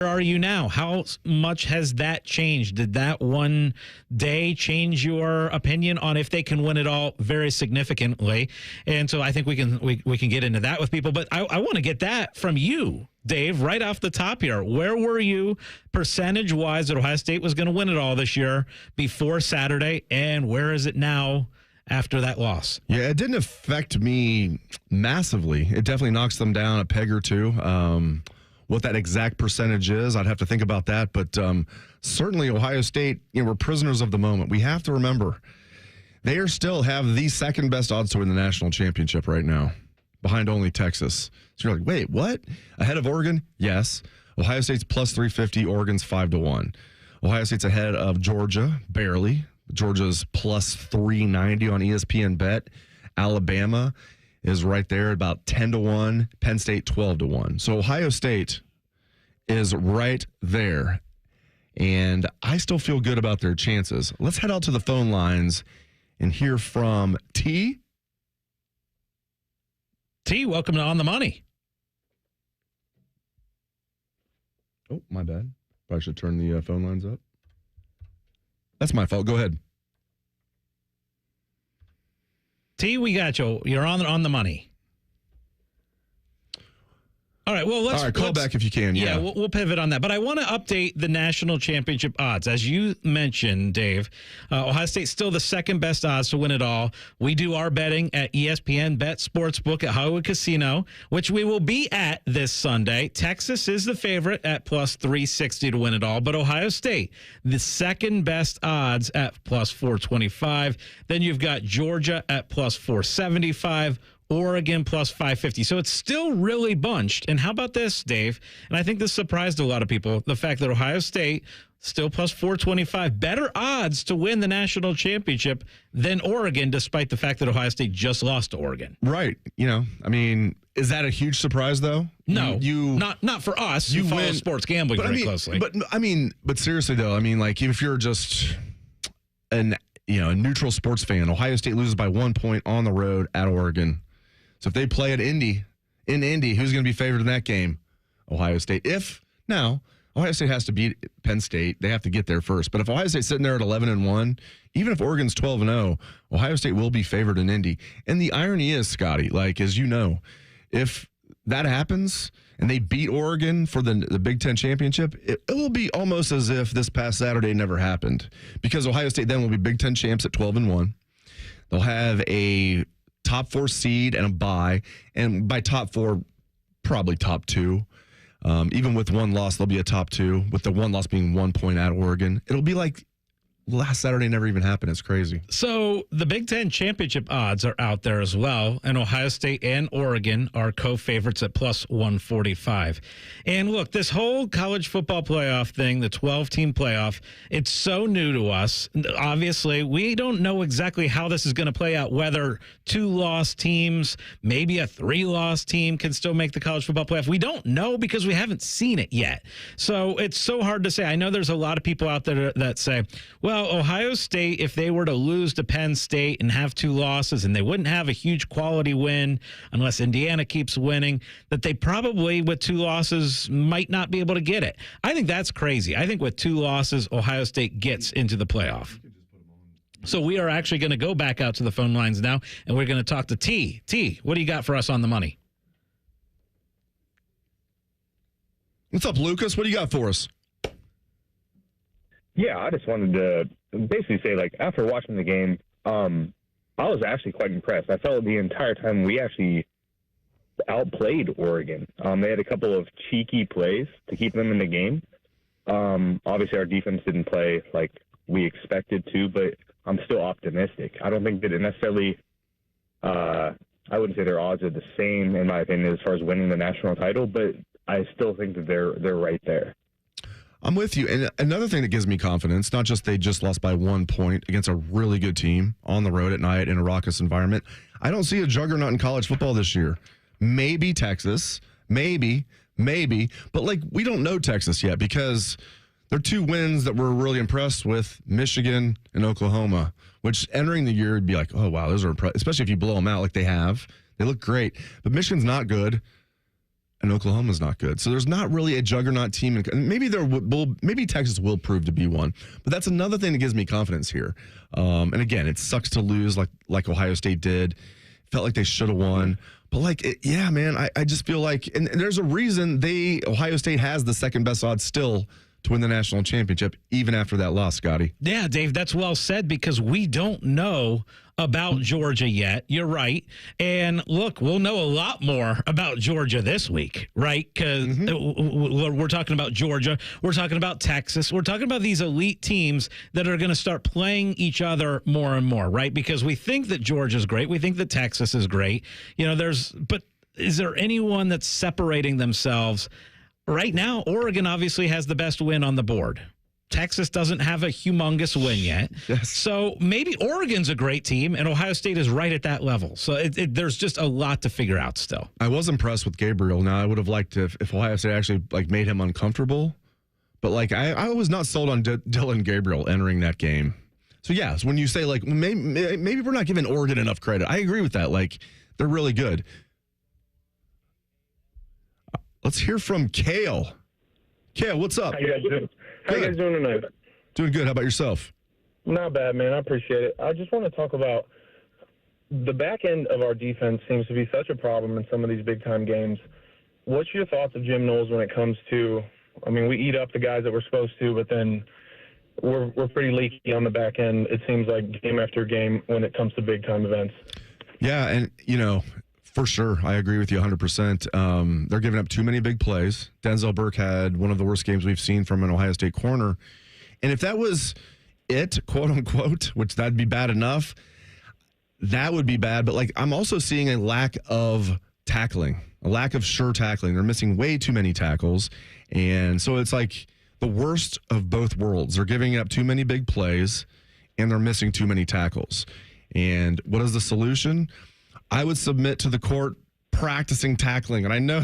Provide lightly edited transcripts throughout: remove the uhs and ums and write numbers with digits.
Where are you now? How much has that changed? Did that one day change your opinion on if they can win it all? Very significantly. And so I think we can get into that with people. But I want to get that from you, Dave, right off the top here. Where were you percentage-wise that Ohio State was going to win it all this year before Saturday? And where is it now after that loss? Yeah, it didn't affect me massively. It definitely knocks them down a peg or two. What that exact percentage is, I'd have to think about that. But certainly Ohio State, we're prisoners of the moment. We have to remember, they still have the second best odds to win the national championship right now, behind only Texas. So you're like, wait, what? Ahead of Oregon? Yes. Ohio State's plus 350, Oregon's 5-1. Ohio State's ahead of Georgia, barely. Georgia's plus 390 on ESPN Bet. Alabama is right there about 10-1. Penn State 12-1. So Ohio State is right there. And I still feel good about their chances. Let's head out to the phone lines and hear from T. T, welcome to On the Money. Oh, my bad. Probably should turn the phone lines up. That's my fault. Go ahead. T, we got you. You're on the money. All right, well, let's call back if you can. Yeah, we'll pivot on that. But I want to update the national championship odds. As you mentioned, Dave, Ohio State's still the second best odds to win it all. We do our betting at ESPN Bet Sportsbook at Hollywood Casino, which we will be at this Sunday. Texas is the favorite at plus 360 to win it all. But Ohio State, the second best odds at plus 425. Then you've got Georgia at plus 475. Oregon plus 550. So it's still really bunched. And how about this, Dave? And I think this surprised a lot of people, the fact that Ohio State still plus 425, better odds to win the national championship than Oregon, despite the fact that Ohio State just lost to Oregon. Right. Is that a huge surprise, though? No, not for us. You follow sports gambling very closely. But seriously, though, if you're just a neutral sports fan, Ohio State loses by 1 point on the road at Oregon. So if they play at Indy, who's going to be favored in that game? Ohio State. Ohio State has to beat Penn State. They have to get there first. But if Ohio State's sitting there at 11-1, even if Oregon's 12-0, Ohio State will be favored in Indy. And the irony is, Scotty, as you know, if that happens and they beat Oregon for the Big Ten championship, it will be almost as if this past Saturday never happened. Because Ohio State then will be Big Ten champs at 12-1. They'll have a top 4 seed and a bye, and by top 4, probably top 2. Even with one loss, they'll be a top 2, with the one loss being 1 point at Oregon. It'll be like last Saturday never even happened. It's crazy. So the Big Ten championship odds are out there as well, and Ohio State and Oregon are co-favorites at plus 145. And look, this whole college football playoff thing, the 12-team playoff, it's so new to us. Obviously, we don't know exactly how this is going to play out, whether 2-loss teams, maybe a 3-loss team can still make the college football playoff. We don't know because we haven't seen it yet. So it's so hard to say. I know there's a lot of people out there that say, well, Ohio State, if they were to lose to Penn State and have 2 losses, and they wouldn't have a huge quality win unless Indiana keeps winning, that they probably, with 2 losses, might not be able to get it. I think that's crazy. I think with 2 losses, Ohio State gets into the playoff. So we are actually going to go back out to the phone lines now, and we're going to talk to T. T, what do you got for us on the money? What's up, Lucas? What do you got for us? Yeah, I just wanted to basically say, after watching the game, I was actually quite impressed. I felt the entire time we actually outplayed Oregon. They had a couple of cheeky plays to keep them in the game. Obviously, our defense didn't play like we expected to, but I'm still optimistic. I don't think that it necessarily I wouldn't say their odds are the same, in my opinion, as far as winning the national title, but I still think that they're right there. I'm with you. And another thing that gives me confidence, not just they just lost by 1 point against a really good team on the road at night in a raucous environment. I don't see a juggernaut in college football this year. Maybe Texas, maybe, but we don't know Texas yet because they're 2 wins that we're really impressed with, Michigan and Oklahoma, which entering the year would be like, oh, wow, those are impressive, especially if you blow them out like they have. They look great. But Michigan's not good. and Oklahoma's not good. So there's not really a juggernaut team. And maybe Texas will prove to be one. But that's another thing that gives me confidence here. And again, it sucks to lose like Ohio State did. Felt like they should have won. But I just feel like, and there's a reason Ohio State has the second best odds still to win the national championship, even after that loss, Scotty. Yeah, Dave, that's well said because we don't know about Georgia yet. You're right. And look, we'll know a lot more about Georgia this week, right? Because we're talking about Georgia. We're talking about Texas. We're talking about these elite teams that are going to start playing each other more and more, right? Because we think that Georgia's great. We think that Texas is great. But is there anyone that's separating themselves? Right now, Oregon obviously has the best win on the board. Texas doesn't have a humongous win yet. Yes. So maybe Oregon's a great team, and Ohio State is right at that level. So there's just a lot to figure out still. I was impressed with Gabriel. Now, I would have liked if Ohio State actually made him uncomfortable. But I was not sold on Dylan Gabriel entering that game. So, yes, when you say maybe we're not giving Oregon enough credit, I agree with that. They're really good. Let's hear from Kale. Kale, what's up? How you guys doing? How you guys doing tonight? Doing good. How about yourself? Not bad, man. I appreciate it. I just want to talk about the back end of our defense seems to be such a problem in some of these big-time games. What's your thoughts of Jim Knowles when it comes to, we eat up the guys that we're supposed to, but then we're pretty leaky on the back end, it seems like, game after game when it comes to big-time events. Yeah, and, for sure, I agree with you 100%. They're giving up too many big plays. Denzel Burke had one of the worst games we've seen from an Ohio State corner. And if that was it, quote unquote, which that'd be bad enough, that would be bad. But I'm also seeing a lack of tackling, a lack of sure tackling. They're missing way too many tackles. And so it's the worst of both worlds. They're giving up too many big plays and they're missing too many tackles. And what is the solution? I would submit to the court practicing tackling. And I know,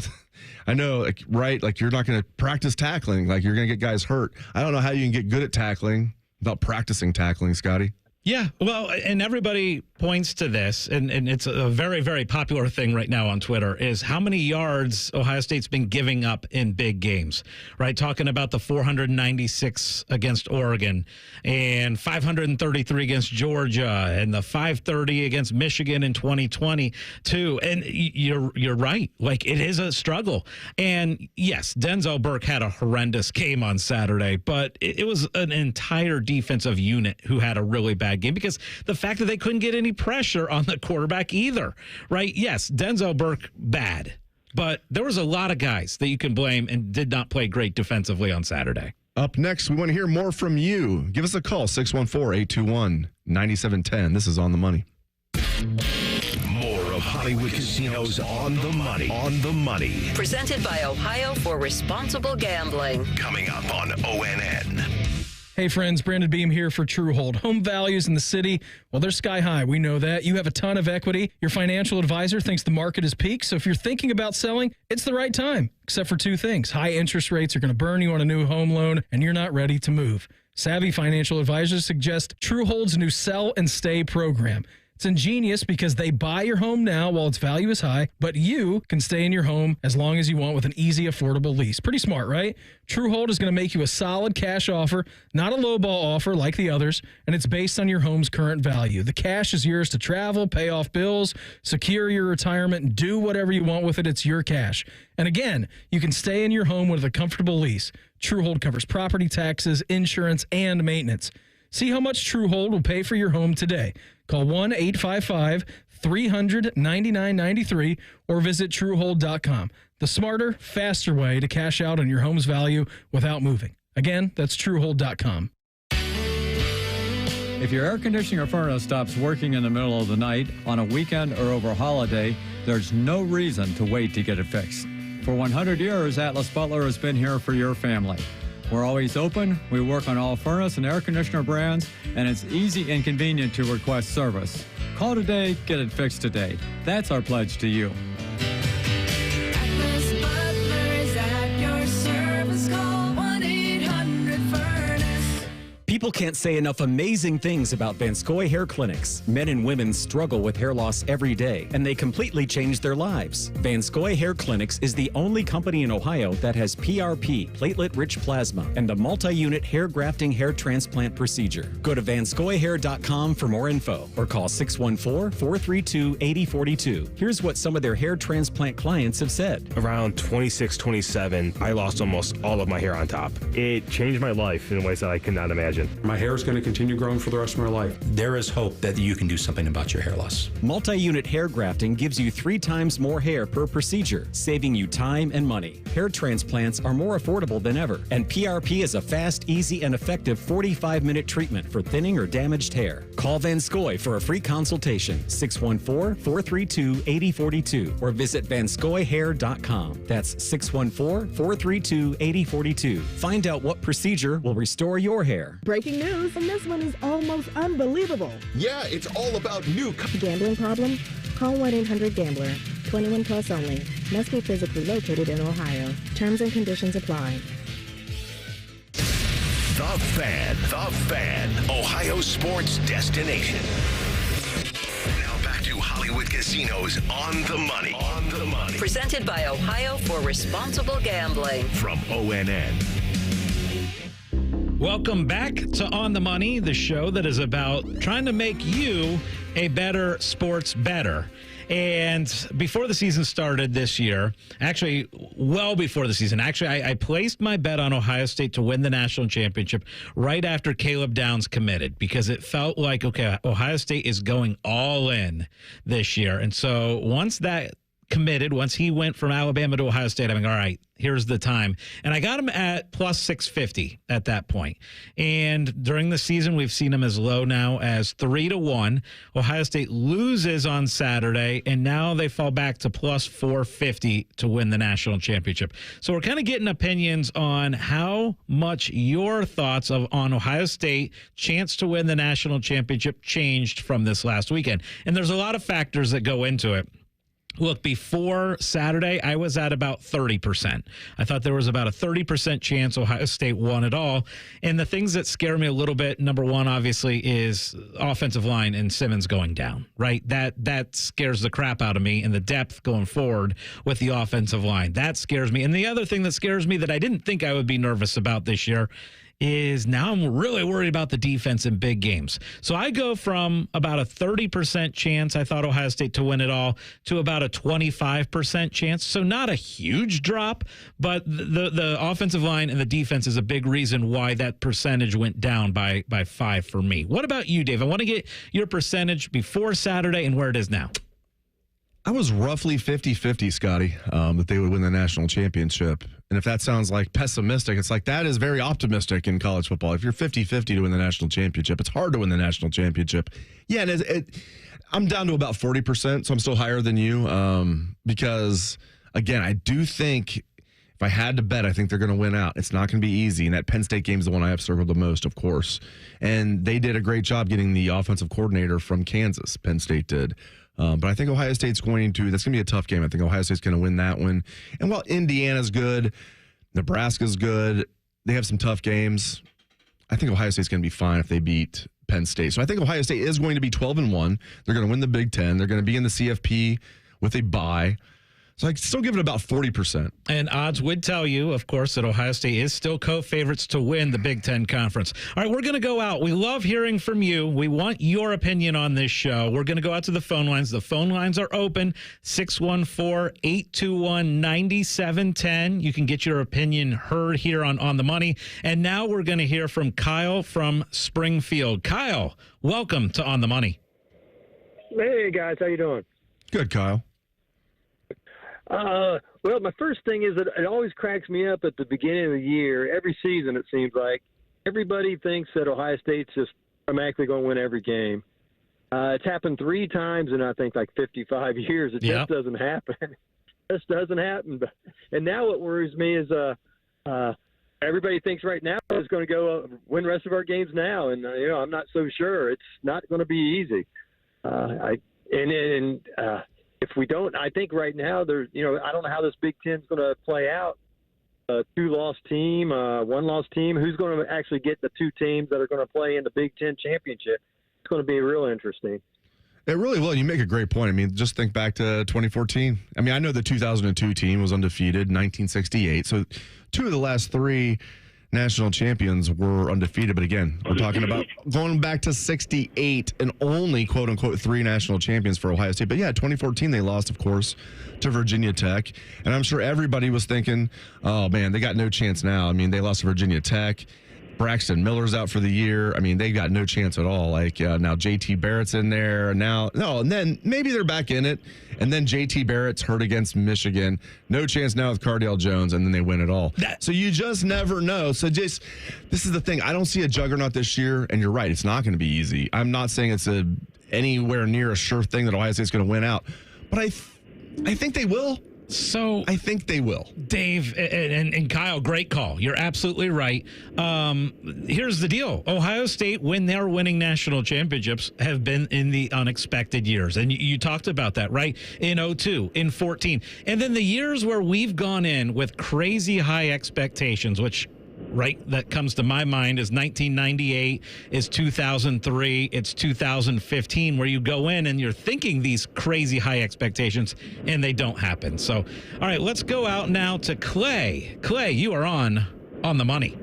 you're not going to practice tackling. You're going to get guys hurt. I don't know how you can get good at tackling without practicing tackling, Scotty. Yeah, well, and everybody points to this, and it's a very, very popular thing right now on Twitter, is how many yards Ohio State's been giving up in big games, right? Talking about the 496 against Oregon and 533 against Georgia and the 530 against Michigan in 2022. And you're right. It is a struggle. And yes, Denzel Burke had a horrendous game on Saturday, but it was an entire defensive unit who had a really bad game because the fact that they couldn't get any pressure on the quarterback either, right? Yes, Denzel Burke, bad. But there was a lot of guys that you can blame and did not play great defensively on Saturday. Up next, we want to hear more from you. Give us a call, 614-821-9710. This is On the Money. More of Hollywood Casinos On the Money. On the Money. Presented by Ohio for Responsible Gambling. Coming up on ONN. Hey friends, Brandon Beam here for Truehold. Home values in the city, well, they're sky high. We know that. You have a ton of equity. Your financial advisor thinks the market has peaked. So if you're thinking about selling, it's the right time, except for two things. High interest rates are going to burn you on a new home loan, and you're not ready to move. Savvy financial advisors suggest Truehold's new Sell and Stay program. It's ingenious because they buy your home now while its value is high, but you can stay in your home as long as you want with an easy, affordable lease. Pretty smart, right? Truehold is going to make you a solid cash offer, not a lowball offer like the others, and it's based on your home's current value. The cash is yours to travel, pay off bills, secure your retirement, and do whatever you want with it. It's your cash. And again, you can stay in your home with a comfortable lease. Truehold covers property taxes, insurance, and maintenance. See how much Truehold will pay for your home today. Call 1-855-300-9993 or visit Truehold.com. The smarter, faster way to cash out on your home's value without moving. Again, that's Truehold.com. If your air conditioning or furnace stops working in the middle of the night, on a weekend, or over a holiday, there's no reason to wait to get it fixed. For 100 years, Atlas Butler has been here for your family. We're always open, we work on all furnace and air conditioner brands, and it's easy and convenient to request service. Call today, get it fixed today. That's our pledge to you. Atlas Butler is at your service. Call 1-800-FURNACE. People People can't say enough amazing things about Vanscoy Hair Clinics. Men and women struggle with hair loss every day, and they completely change their lives. Vanscoy Hair Clinics is the only company in Ohio that has PRP, platelet-rich plasma, and a multi-unit hair grafting hair transplant procedure. Go to vanscoyhair.com for more info or call 614-432-8042. Here's what some of their hair transplant clients have said. Around 26, 27, I lost almost all of my hair on top. It changed my life in ways that I could not imagine. My hair is going to continue growing for the rest of my life. There is hope that you can do something about your hair loss. Multi-unit hair grafting gives you 3 times more hair per procedure, saving you time and money. Hair transplants are more affordable than ever, and PRP is a fast, easy, and effective 45-minute treatment for thinning or damaged hair. Call Vanscoy for a free consultation, 614-432-8042, or visit vanscoyhair.com. That's 614-432-8042. Find out what procedure will restore your hair. Breaking news, and this one is almost unbelievable. Yeah, it's all about new... Gambling problem? Call 1-800-GAMBLER. 21 plus only. Must be physically located in Ohio. Terms and conditions apply. The Fan, Ohio sports destination. Now back to Hollywood Casinos on the money. Presented by Ohio for Responsible Gambling. From ONN. Welcome back to On the Money, the show that is about trying to make you a better sports bettor. And before the season started this year, actually, well before the season, I placed my bet on Ohio State to win the national championship right after Caleb Downs committed, because it felt like, okay, Ohio State is going all in this year. And so once that committed, once he went from Alabama to Ohio State, I'm like, all right, here's the time. And I got him at plus 650 at that point. And during the season, we've seen him as low now as 3-1. Ohio State loses on Saturday, and now they fall back to plus 450 to win the national championship. So we're kind of getting opinions on how much your thoughts on Ohio State chance to win the national championship changed from this last weekend. And there's a lot of factors that go into it. Look, before Saturday, I was at about 30%. I thought there was about a 30% chance Ohio State won it all. And the things that scare me a little bit, number one, obviously, is offensive line and Simmons going down, right? That scares the crap out of me, and the depth going forward with the offensive line. That scares me. And the other thing that scares me that I didn't think I would be nervous about this year is now I'm really worried about the defense in big games. So I go from about a 30% chance I thought Ohio State to win it all to about a 25% chance. So not a huge drop, but the offensive line and the defense is a big reason why that percentage went down by 5 for me. What about you, Dave? I want to get your percentage before Saturday and where it is now. I was roughly 50-50, Scotty, that they would win the national championship. And if that sounds like pessimistic, it's like that is very optimistic in college football. If you're 50-50 to win the national championship, it's hard to win the national championship. Yeah, I'm down to about 40%, so I'm still higher than you because, again, I do think if I had to bet, I think they're going to win out. It's not going to be easy, and that Penn State game is the one I have circled the most, of course. And they did a great job getting the offensive coordinator from Kansas. Penn State did. But I think Ohio State's that's going to be a tough game. I think Ohio State's going to win that one. And while Indiana's good, Nebraska's good, they have some tough games, I think Ohio State's going to be fine if they beat Penn State. So I think Ohio State is going to be 12-1. They're going to win the Big Ten. They're going to be in the CFP with a bye. So I still give it about 40%. And odds would tell you, of course, that Ohio State is still co-favorites to win the Big Ten Conference. All right, we're going to go out. We love hearing from you. We want your opinion on this show. We're going to go out to the phone lines. The phone lines are open, 614-821-9710. You can get your opinion heard here on The Money. And now we're going to hear from Kyle from Springfield. Kyle, welcome to On the Money. Hey, guys. How you doing? Good, Kyle. Well, my first thing is that it always cracks me up at the beginning of the year. Every season, it seems like everybody thinks that Ohio State's just automatically going to win every game. It's happened 3 times in, I think, like 55 years. It just doesn't happen. It just doesn't happen. And now what worries me is everybody thinks right now is going to go win the rest of our games now. And, I'm not so sure. It's not going to be easy. If we don't, I think right now I don't know how this Big Ten's going to play out. a two-loss team, one-loss team? Who's going to actually get the two teams that are going to play in the Big Ten championship? It's going to be real interesting. It really will. You make a great point. I mean, just think back to 2014. I mean, I know the 2002 team was undefeated, 1968. So 2 of the last 3 national champions were undefeated. But again, we're talking about going back to 68 and only, quote unquote, 3 national champions for Ohio State. But yeah, 2014, they lost, of course, to Virginia Tech. And I'm sure everybody was thinking, oh, man, they got no chance now. I mean, they lost to Virginia Tech. Braxton Miller's out for the year. I mean, they got no chance at all. Like now JT Barrett's in there. And then maybe they're back in it. And then JT Barrett's hurt against Michigan. No chance now with Cardale Jones. And then they win it all. So you just never know. So this is the thing. I don't see a juggernaut this year. And you're right. It's not going to be easy. I'm not saying it's anywhere near a sure thing that Ohio State's going to win out. But I think they will. So I think they will. Dave and Kyle, great call. You're absolutely right. Here's the deal. Ohio State, when they're winning national championships, have been in the unexpected years. And you talked about that, right? In 2002, in 2014. And then the years where we've gone in with crazy high expectations, which that comes to my mind is 1998, is 2003, it's 2015, where you go in and you're thinking these crazy high expectations and they don't happen. So, all right, let's go out now to Clay. Clay, you are on the money.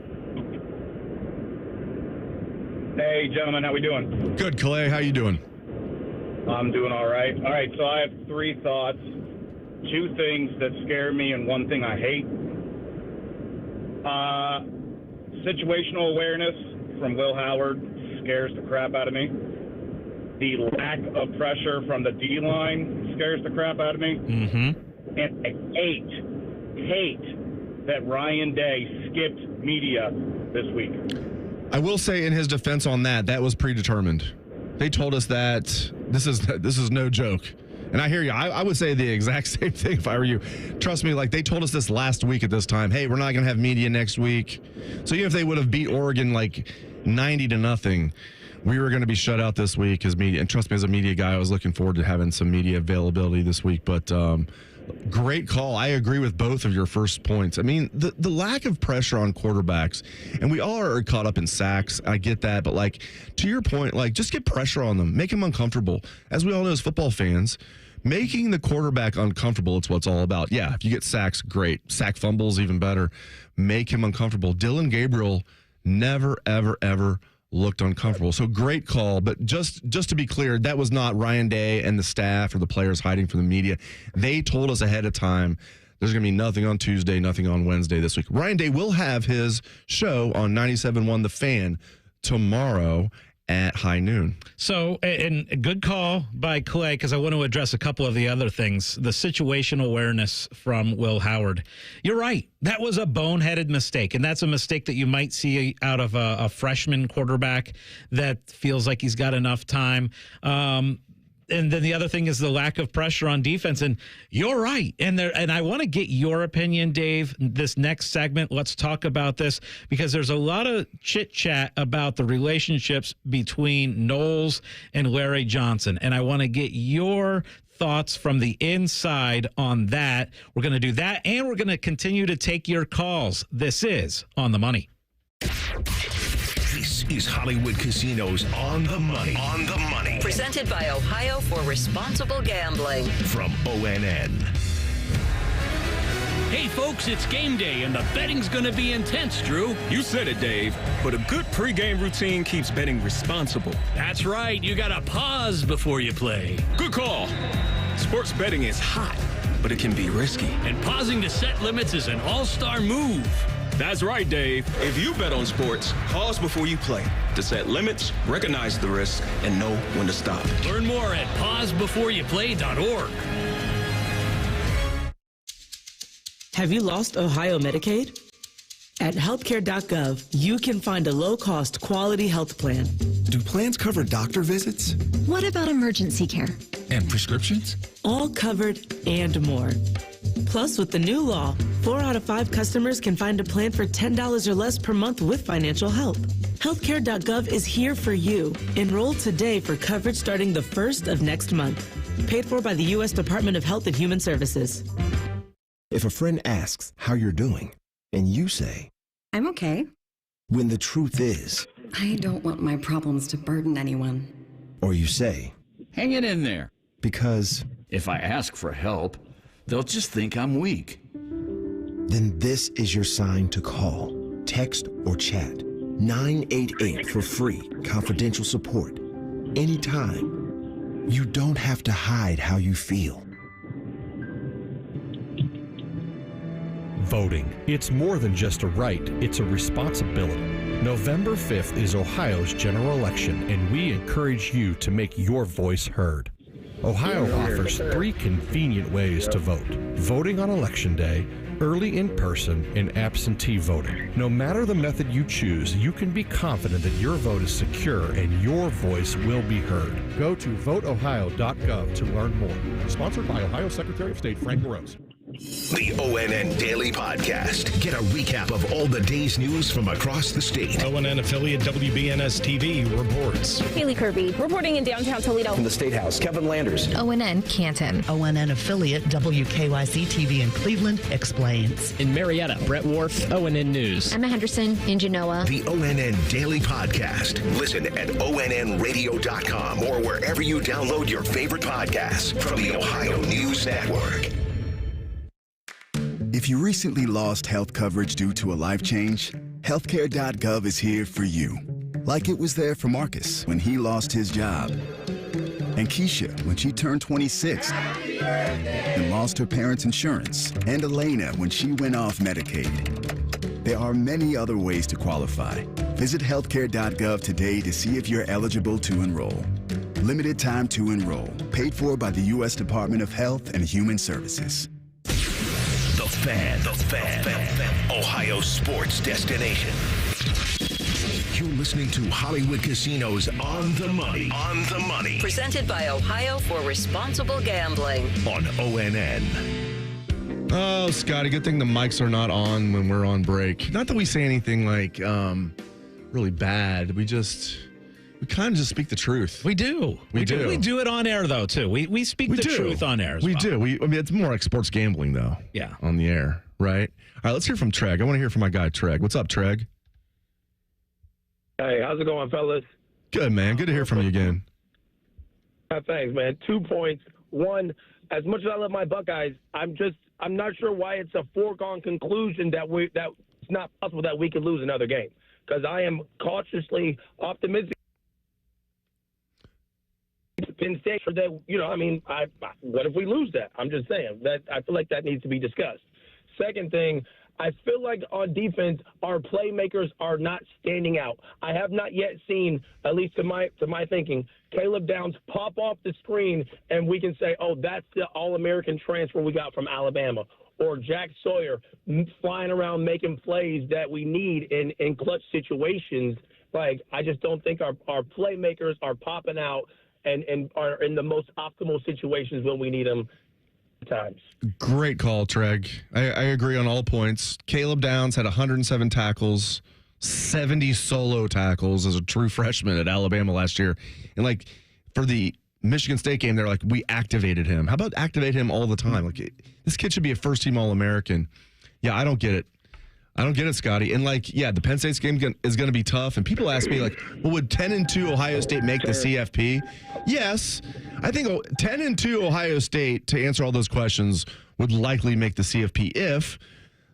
Hey, gentlemen, how we doing? Good, Clay. How you doing? I'm doing all right. All right, so I have 3 thoughts, 2 things that scare me and 1 thing I hate. Situational awareness from Will Howard scares the crap out of me. The lack of pressure from the D-line scares the crap out of me. Mm-hmm. And I hate that Ryan Day skipped media this week. I will say in his defense on that was predetermined. They told us that this is no joke. And I hear you. I would say the exact same thing if I were you. Trust me, like they told us this last week at this time. Hey, we're not going to have media next week. So even if they would have beat Oregon like 90-0, we were going to be shut out this week as media. And trust me, as a media guy, I was looking forward to having some media availability this week. But great call. I agree with both of your first points. I mean, the lack of pressure on quarterbacks, and we all are caught up in sacks. I get that. But like to your point, like just get pressure on them. Make them uncomfortable. As we all know as football fans, making the quarterback uncomfortable, it's what it's all about. Yeah, if you get sacks, great. Sack fumbles, even better. Make him uncomfortable. Dylan Gabriel never, ever, ever looked uncomfortable. So great call. But just to be clear, that was not Ryan Day and the staff or the players hiding from the media. They told us ahead of time there's going to be nothing on Tuesday, nothing on Wednesday this week. Ryan Day will have his show on 97.1 The Fan tomorrow at high noon. So, and a good call by Clay, because I want to address a couple of the other things. The situational awareness from Will Howard. You're right. That was a boneheaded mistake, and that's a mistake that you might see out of a freshman quarterback that feels like he's got enough time. And then the other thing is the lack of pressure on defense. And you're right. And I want to get your opinion, Dave, this next segment. Let's talk about this because there's a lot of chit chat about the relationships between Knowles and Larry Johnson. And I want to get your thoughts from the inside on that. We're going to do that. And we're going to continue to take your calls. This is On the Money. This is Hollywood Casinos On the Money. On the Money. Presented by Ohio for Responsible Gambling. From ONN. Hey, folks, it's game day, and the betting's going to be intense, Drew. You said it, Dave, but a good pregame routine keeps betting responsible. That's right. You got to pause before you play. Good call. Sports betting is hot, but it can be risky. And pausing to set limits is an all-star move. That's right, Dave. If you bet on sports, pause before you play to set limits, recognize the risk, and know when to stop. Learn more at pausebeforeyouplay.org. Have you lost Ohio Medicaid? At healthcare.gov, you can find a low-cost, quality health plan. Do plans cover doctor visits? What about emergency care? And prescriptions? All covered and more. Plus, with the new law, 4 out of 5 customers can find a plan for $10 or less per month with financial help. Healthcare.gov is here for you. Enroll today for coverage starting the 1st of next month. Paid for by the U.S. Department of Health and Human Services. If a friend asks how you're doing, And you say, I'm okay. when the truth is, I don't want my problems to burden anyone. or you say, hang it in there. because If I ask for help, they'll just think I'm weak. then this is your sign to call, text, or chat 988 for free, confidential support. Anytime. You don't have to hide how you feel. Voting. It's more than just a right, it's a responsibility. November 5th is Ohio's general election, and we encourage you to make your voice heard. Ohio offers 3 convenient ways to vote: voting on Election Day, early in person, and absentee voting. No matter the method you choose, you can be confident that your vote is secure and your voice will be heard. Go to voteohio.gov to learn more. Sponsored by Ohio Secretary of State Frank Rose. The ONN Daily Podcast. Get a recap of all the day's news from across the state. ONN affiliate WBNS TV reports. Haley Kirby reporting in downtown Toledo. From the State House, Kevin Landers. ONN Canton. ONN affiliate WKYC TV in Cleveland explains. In Marietta, Brett Wharf, ONN News. Emma Henderson in Genoa. The ONN Daily Podcast. Listen at ONNradio.com or wherever you download your favorite podcasts from the Ohio News Network. If you recently lost health coverage due to a life change, healthcare.gov is here for you. Like it was there for Marcus when he lost his job, and Keisha when she turned 26 and lost her parents' insurance, and Elena when she went off Medicaid. There are many other ways to qualify. Visit healthcare.gov today to see if you're eligible to enroll. Limited time to enroll. Paid for by the U.S. Department of Health and Human Services. The Fan. Ohio sports destination. You're listening to Hollywood Casinos On the Money. On the Money. Presented by Ohio for Responsible Gambling. On ONN. Oh, Scotty, good thing the mics are not on when we're on break. Not that we say anything like really bad. We kind of just speak the truth. We do. We do. We do it on air, though, too. We speak the truth on air as well. We do. It's more like sports gambling, though. Yeah. On the air, right? All right, let's hear from Treg. I want to hear from my guy, Treg. What's up, Treg? Hey, how's it going, fellas? Good, man. Good to hear from you again. Thanks, man. 2 points. One, as much as I love my Buckeyes, I'm not sure why it's a foregone conclusion that it's not possible that we could lose another game. Because I am cautiously optimistic. Penn State, that, what if we lose that? I'm just saying that I feel like that needs to be discussed. Second thing, I feel like on defense, our playmakers are not standing out. I have not yet seen, at least to my thinking, Caleb Downs pop off the screen and we can say, oh, that's the All-American transfer we got from Alabama. Or Jack Sawyer flying around making plays that we need in clutch situations. Like, I just don't think our playmakers are popping out and are in the most optimal situations when we need them at times. Great call, Treg. I agree on all points. Caleb Downs had 107 tackles, 70 solo tackles as a true freshman at Alabama last year. And, for the Michigan State game, they're like, we activated him. How about activate him all the time? This kid should be a first-team All-American. Yeah, I don't get it. I don't get it, Scotty. And, the Penn State's game is going to be tough. And people ask me, would 10-2 Ohio State make the CFP? Yes. I think 10-2 Ohio State, to answer all those questions, would likely make the CFP if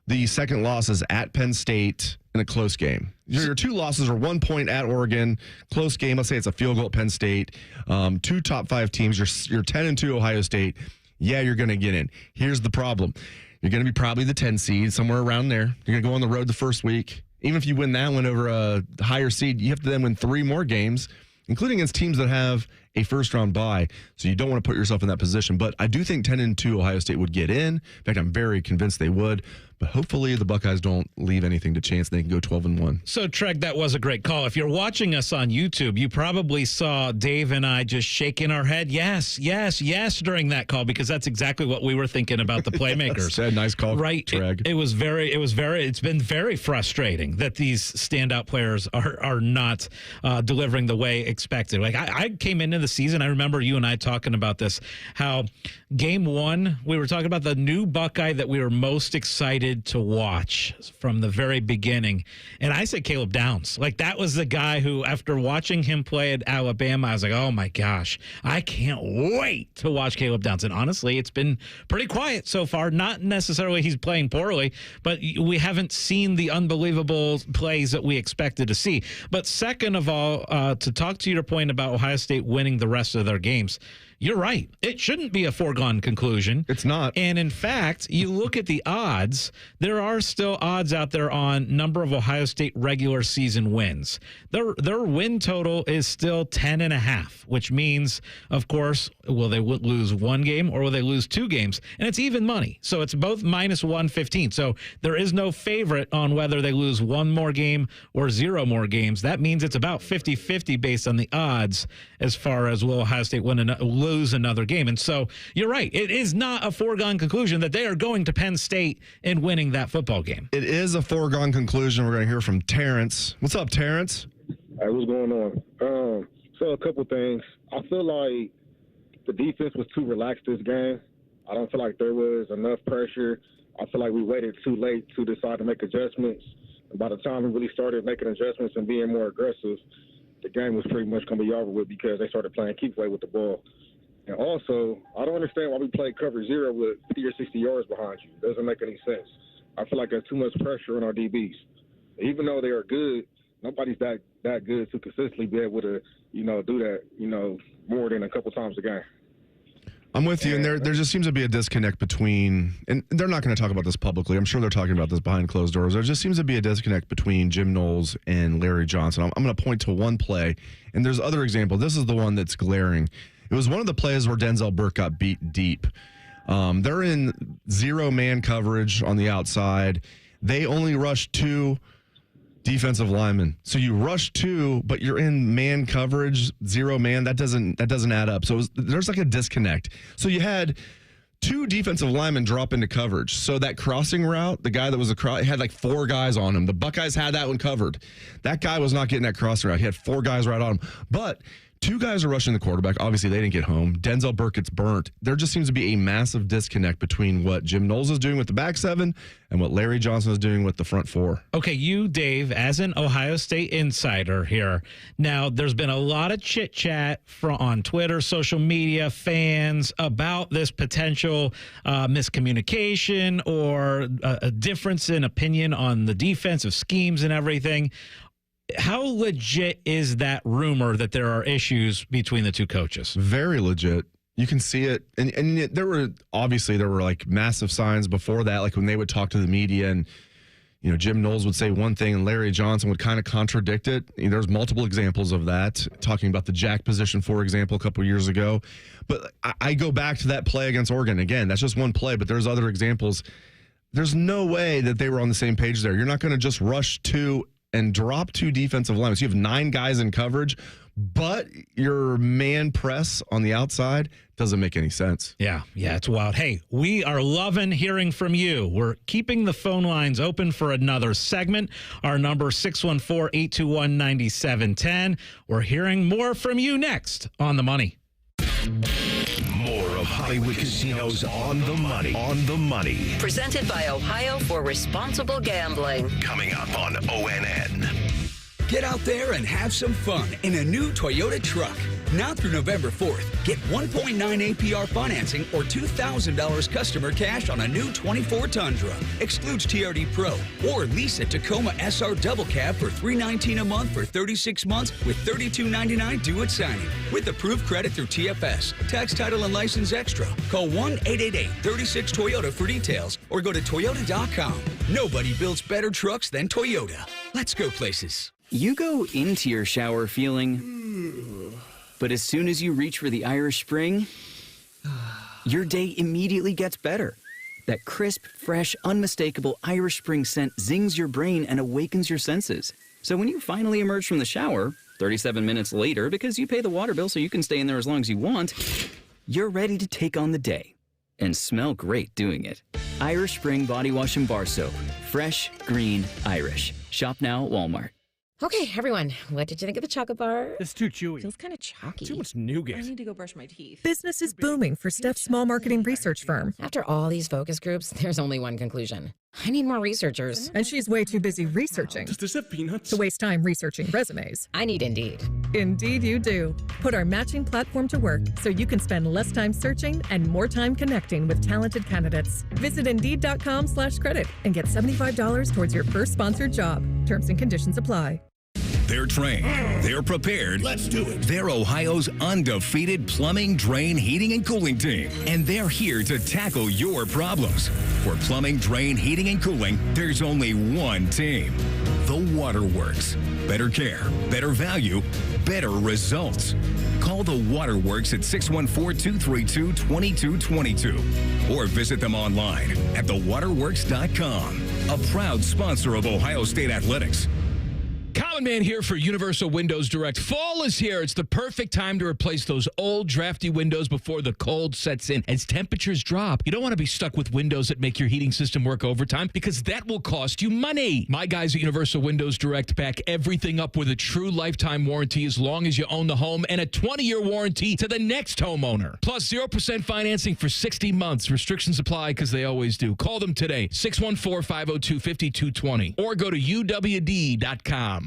the second loss is at Penn State in a close game. Your 2 losses are 1 point at Oregon, close game. Let's say it's a field goal at Penn State. 2 top 5 teams. You're 10-2 Ohio State. Yeah, you're going to get in. Here's the problem. You're going to be probably the 10 seed, somewhere around there. You're going to go on the road the first week. Even if you win that one over a higher seed, you have to then win 3 more games, including against teams that have a first-round bye. So you don't want to put yourself in that position. But I do think 10-2 Ohio State would get in. In fact, I'm very convinced they would. But hopefully the Buckeyes don't leave anything to chance. They can go 12-1. So, Treg, that was a great call. If you're watching us on YouTube, you probably saw Dave and I just shaking our head, yes, during that call, because that's exactly what we were thinking about the playmakers. Nice call, right? Treg. It's been very frustrating that these standout players are not delivering the way expected. I came into of the season, I remember you and I talking about this, how game one, we were talking about the new Buckeye that we were most excited to watch from the very beginning. And I said Caleb Downs. Like, that was the guy who, after watching him play at Alabama, I was like, oh my gosh, I can't wait to watch Caleb Downs. And honestly, it's been pretty quiet so far. Not necessarily he's playing poorly, but we haven't seen the unbelievable plays that we expected to see. But second of all, to talk to your point about Ohio State winning the rest of their games, you're right. It shouldn't be a foregone conclusion. It's not. And in fact, you look at the odds, there are still odds out there on number of Ohio State regular season wins. Their win total is still 10.5, which means, of course, will they lose one game or will they lose two games? And it's even money. So it's both minus 115. So there is no favorite on whether they lose one more game or zero more games. That means it's about 50-50 based on the odds as far as will Ohio State lose another game. And so you're right. It is not a foregone conclusion that they are going to Penn State and winning that football game. It is a foregone conclusion. We're going to hear from Terrence. What's up, Terrence? Hey, what's going on? So a couple things. I feel like the defense was too relaxed this game. I don't feel like there was enough pressure. I feel like we waited too late to decide to make adjustments. And by the time we really started making adjustments and being more aggressive, the game was pretty much going to be over with because they started playing keep away with the ball. And also, I don't understand why we play cover zero with 50 or 60 yards behind you. It doesn't make any sense. I feel like there's too much pressure on our DBs. Even though they are good, nobody's that good to consistently be able to, do that, more than a couple times a game. I'm with you, and there just seems to be a disconnect between, and they're not going to talk about this publicly. I'm sure they're talking about this behind closed doors. There just seems to be a disconnect between Jim Knowles and Larry Johnson. I'm going to point to one play, and there's other examples. This is the one that's glaring. It was one of the plays where Denzel Burke got beat deep. They're in zero-man coverage on the outside. They only rushed 2 defensive linemen. So you rush 2, but you're in man coverage, zero man. That doesn't add up. So there's like a disconnect. So you had 2 defensive linemen drop into coverage. So that crossing route, the guy that was had like 4 guys on him. The Buckeyes had that one covered. That guy was not getting that crossing route. He had 4 guys right on him. But 2 guys are rushing the quarterback. Obviously, they didn't get home. Denzel Burke gets burnt. There just seems to be a massive disconnect between what Jim Knowles is doing with the back 7 and what Larry Johnson is doing with the front 4. Okay, you, Dave, as an Ohio State insider here. Now, there's been a lot of chit-chat on Twitter, social media, fans about this potential miscommunication or a difference in opinion on the defensive schemes and everything. How legit is that rumor that there are issues between the 2 coaches? Very legit. You can see it. And there were like massive signs before that, like when they would talk to the media and, Jim Knowles would say one thing and Larry Johnson would kind of contradict it. There's multiple examples of that, talking about the jack position, for example, a couple years ago. But I go back to that play against Oregon. Again, that's just one play, but there's other examples. There's no way that they were on the same page there. You're not going to just rush 2 and drop 2 defensive linemen. So you have 9 guys in coverage, but your man press on the outside doesn't make any sense. Yeah, it's wild. Hey, we are loving hearing from you. We're keeping the phone lines open for another segment. Our number 614-821-9710. We're hearing more from you next on The Money. More of Hollywood Casinos on the money. On the money. Presented by Ohio for Responsible Gambling. Coming up on ONN. Get out there and have some fun in a new Toyota truck. Now through November 4th, get 1.9 APR financing or $2,000 customer cash on a new 24 Tundra. Excludes TRD Pro. Or lease a Tacoma SR Double Cab for $319 a month for 36 months with $32.99 due at signing. With approved credit through TFS. Tax, title, and license extra. Call 1-888-36-TOYOTA for details or go to Toyota.com. Nobody builds better trucks than Toyota. Let's go places. You go into your shower feeling, but as soon as you reach for the Irish Spring, your day immediately gets better. That crisp, fresh, unmistakable Irish Spring scent zings your brain and awakens your senses. So when you finally emerge from the shower, 37 minutes later, because you pay the water bill so you can stay in there as long as you want, you're ready to take on the day and smell great doing it. Irish Spring Body Wash and Bar Soap. Fresh, green, Irish. Shop now at Walmart. Okay, everyone, what did you think of the chocolate bar? It's too chewy. Feels kind of chalky. Too much nougat. I need to go brush my teeth. Business is booming for Steph's small marketing research firm. After all these focus groups, there's only one conclusion. I need more researchers. And she's way too busy researching. Does this have peanuts? To waste time researching resumes. I need Indeed. Indeed you do. Put our matching platform to work so you can spend less time searching and more time connecting with talented candidates. Visit Indeed.com/credit and get $75 towards your first sponsored job. Terms and conditions apply. They're trained. They're prepared. Let's do it. They're Ohio's undefeated plumbing, drain, heating, and cooling team. And they're here to tackle your problems. For plumbing, drain, heating, and cooling, there's only one team. The Waterworks. Better care, better value, better results. Call the Waterworks at 614-232-2222 or visit them online at thewaterworks.com. A proud sponsor of Ohio State Athletics. Common Man here for Universal Windows Direct. Fall is here. It's the perfect time to replace those old, drafty windows before the cold sets in. As temperatures drop, you don't want to be stuck with windows that make your heating system work overtime because that will cost you money. My guys at Universal Windows Direct back everything up with a true lifetime warranty as long as you own the home and a 20-year warranty to the next homeowner. Plus 0% financing for 60 months. Restrictions apply because they always do. Call them today, 614-502-5220 or go to uwd.com.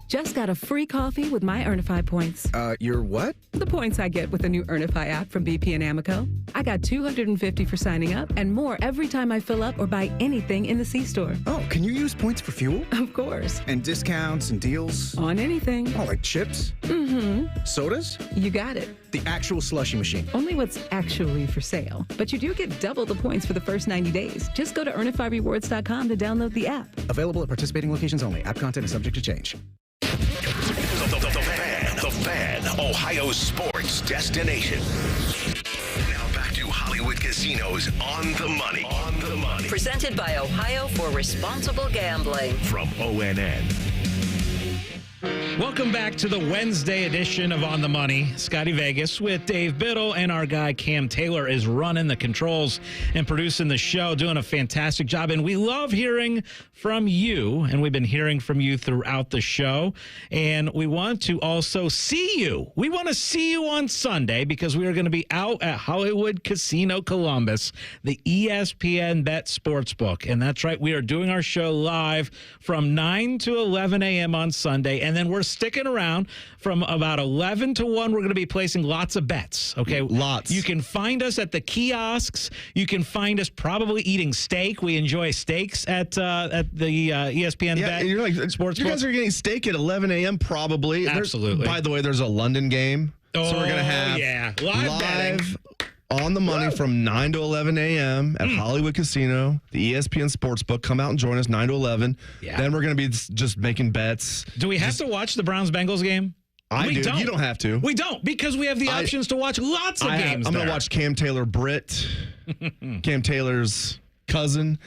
Just got a free coffee with my Earnify points. Your what? The points I get with the new Earnify app from BP and Amoco. I got $250 for signing up and more every time I fill up or buy anything in the C-store. Oh, can you use points for fuel? Of course. And discounts and deals? On anything. Oh, like chips? Mm-hmm. Sodas? You got it. The actual slushie machine. Only what's actually for sale. But you do get double the points for the first 90 days. Just go to earnifyrewards.com to download the app. Available at participating locations only. App content is subject to change. The Fan, Ohio's sports destination. Now back to Hollywood Casinos on the money. Presented by Ohio for Responsible Gambling. From ONN. Welcome back to the Wednesday edition of On the Money. Scotty Vegas with Dave Biddle, and our guy Cam Taylor is running the controls and producing the show, doing a fantastic job. And we love hearing from you, and we've been hearing from you throughout the show. And we want to also see you. We want to see you on Sunday because we are going to be out at Hollywood Casino Columbus, the ESPN Bet Sportsbook. And that's right, we are doing our show live from 9 to 11 a.m. on Sunday. And then we're sticking around from about 11 to 1. We're going to be placing lots of bets. Okay. Lots. You can find us at the kiosks. You can find us probably eating steak. We enjoy steaks at the ESPN Bet. And you're like, Sports you guys are getting steak at 11 a.m. probably. Absolutely. By the way, there's a London game. So we're going to have live on the money from 9 to 11 a.m. at Hollywood Casino, the ESPN Sportsbook. Come out and join us 9 to 11. Yeah. Then we're going to be just making bets. Do we have to watch the Browns-Bengals game? I do. Don't. You don't have to. We don't because we have the options to watch lots of games. I'm going to watch Cam Taylor Britt, Cam Taylor's cousin,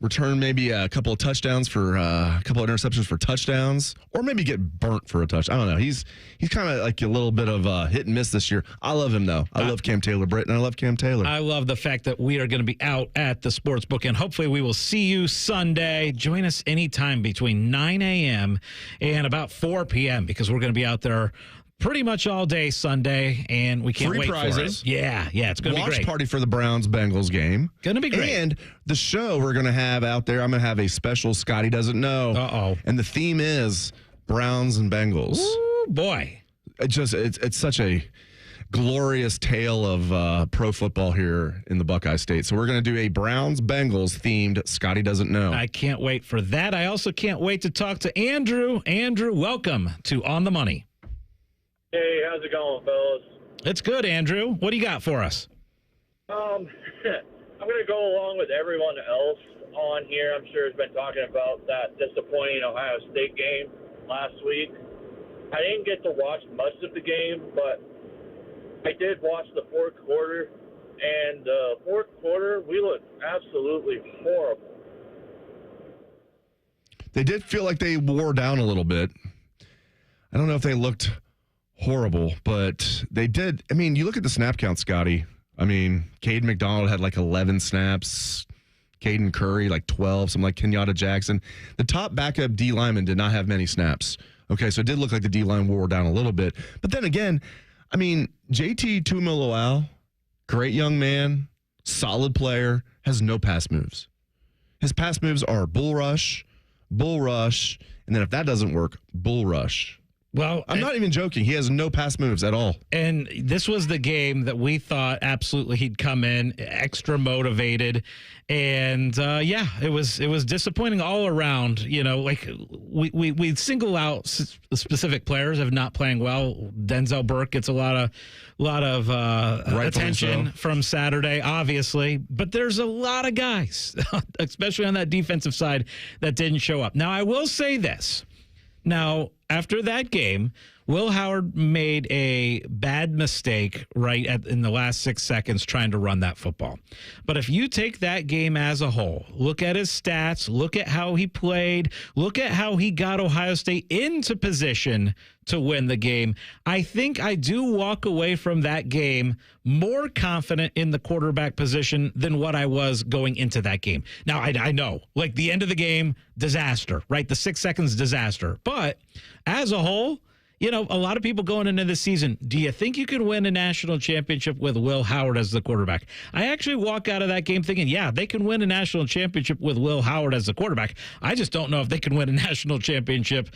return maybe a couple of touchdowns for a couple of interceptions for touchdowns, or maybe get burnt for a touchdown. I don't know. He's kind of like a little bit of hit and miss this year. I love him though. I love Cam Taylor Britt, and I love Cam Taylor. I love the fact that we are going to be out at the sportsbook, and hopefully we will see you Sunday. Join us anytime between 9 a.m. and about 4 p.m. because we're going to be out there pretty much all day Sunday, and we can't wait prizes. for it. Yeah, it's going to be great. Watch party for the Browns-Bengals game. Going to be great. And the show we're going to have out there, I'm going to have a special Scotty Doesn't Know. Uh-oh. And the theme is Browns and Bengals. Ooh, boy. It's such a glorious tale of pro football here in the Buckeye State. So we're going to do a Browns-Bengals themed Scotty Doesn't Know. I can't wait for that. I also can't wait to talk to Andrew. Andrew, welcome to On the Money. Hey, how's it going, fellas? It's good, Andrew. What do you got for us? I'm going to go along with everyone else on here. I'm sure has been talking about that disappointing Ohio State game last week. I didn't get to watch much of the game, but I did watch the fourth quarter. And the fourth quarter, we looked absolutely horrible. They did feel like they wore down a little bit. I don't know if they looked horrible, but they did. I mean, you look at the snap count, Scotty. I mean, Cade McDonald had like 11 snaps. Caden Curry, like 12, some like Kenyatta Jackson. The top backup D lineman did not have many snaps. Okay, so it did look like the D line wore down a little bit. But then again, I mean, JT Tuimoloau, great young man, solid player, has no pass moves. His pass moves are bull rush, and then if that doesn't work, bull rush. Well, I'm not even joking. He has no pass moves at all. And this was the game that we thought absolutely he'd come in extra motivated. And it was disappointing all around. You know, like we single out specific players of not playing well. Denzel Burke gets a lot of attention from Saturday, obviously. But there's a lot of guys, especially on that defensive side, that didn't show up. Now, I will say this. Now, after that game, Will Howard made a bad mistake in the last 6 seconds trying to run that football. But if you take that game as a whole, look at his stats, look at how he played, look at how he got Ohio State into position to win the game, I think I do walk away from that game more confident in the quarterback position than what I was going into that game. Now, I know, like the end of the game, disaster, right? The 6 seconds disaster. But as a whole, you know, a lot of people going into this season, do you think you can win a national championship with Will Howard as the quarterback? I actually walk out of that game thinking, yeah, they can win a national championship with Will Howard as the quarterback. I just don't know if they can win a national championship